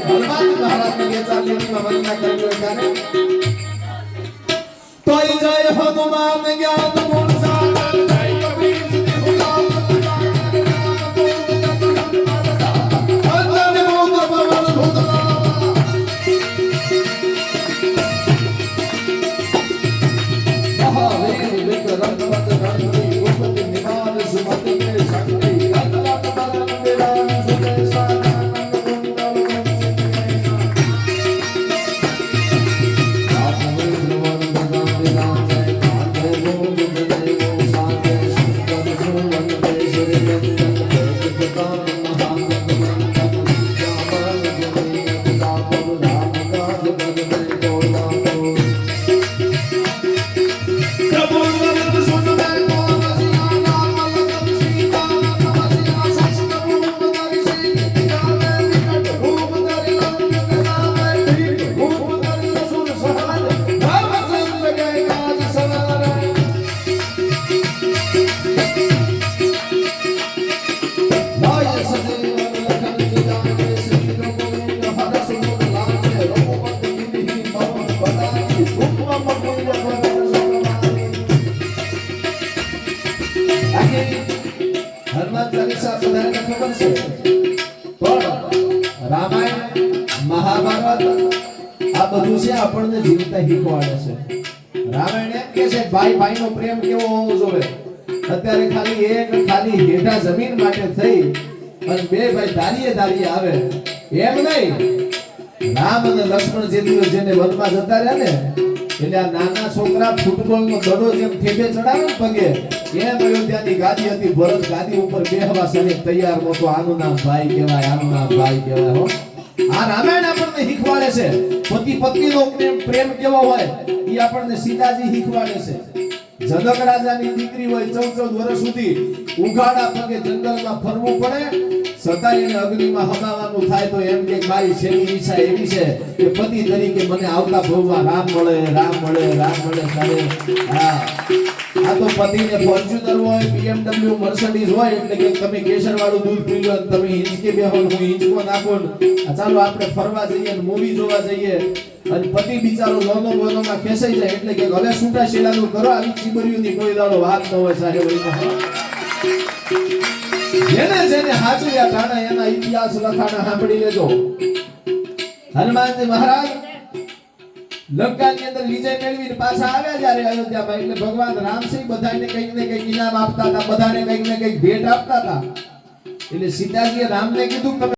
હનુમાન મહારાજ ને ચાલીમાં વંદના કર્યો ત્યારે તોય જય હનુમાન જ્ઞાન ગુણ સાગર જય કબીર સિદ્ધ હુલામ અંજન મોદ પવન ભૂતલા મહાવીર વિક્રમ પદ ગણપતિ ગુણપતિ નિવાર સુમતિ કે શક્તિ ગંગા પદન વિરામ સુદેશા હનુમાન ચાલીસા બધાને ખબર છે પણ રામાયણ મહાભારત આ બધું છે આપણને જીવતા શીખવાડે છે. રામાયણ એમ કે છે ભાઈ ભાઈનો પ્રેમ કેવો હોવો જોઈએ. અત્યારે ખાલી હેઠા જમીન માટે થઈ અને બે ભાઈ દારીએ આવે એમ નહીં. રામ અને લક્ષ્મણ જેને વનમાં જતા રહ્યા ને એટલે આ નાના છોકરા ફૂટબોલનો દડો જેમ ઠેબે ચડાવે ને પગે એમ અયોધ્યાની ગાદી હતી. ભરત ગાદી ઉપર બેહવા સને તૈયાર નહોતો. આનું નામ ભાઈ કહેવાય, આનું નામ ભાઈ કહેવાય. હો આ રામાયણ આપણને શીખવાડે છે પતિ પત્નીનો પ્રેમ કેવો હોય એ આપણને સીતાજી શીખવાડે છે. જનક રાજાની દીકરી હોય 14 વર્ષ સુધી ઉઘાડા પગે જંગલમાં ફરવું પડે છતાં એને અગ્નિમાં હમાવાનું થાય તો એમ કે મારી છેલ્લી ઈચ્છા એવી છે કે પતિ તરીકે મને આવતા ભવમાં રામ મળે ત્યારે આ તો પતિને ફોર્ચ્યુનર હોય, BMW મર્સિડીઝ હોય એટલે કે તમે કેસર વાળું દૂધ પી લો અને તમે હિંચકે બેહો, હું હિંચકો નાખો, ચાલો આપણે ફરવા જઈએ અને મૂવી જોવા જઈએ અને પતિ બિચારો લોનોમાં ખેંચાઈ જાય એટલે કે હવે છૂટા શેલાનું કરો. આવી ચીબરીઓની કોઈ દાડો વાત ન હોય સાહેબ. જેને હાચવ્યા ટાણા એના ઇતિહાસ લખાણા સાંભળી લેજો. હનુમાનજી મહારાજ લંકાની અંદર વિજય મેળવીને પાછા આવ્યા જ્યારે અયોધ્યામાં એટલે ભગવાન રામસિંહ બધાને કંઈક ને કંઈક ઇનામ આપતા હતા, બધાને કંઈક ને કંઈક ભેટ આપતા હતા. એટલે સીતાજીએ રામને કીધું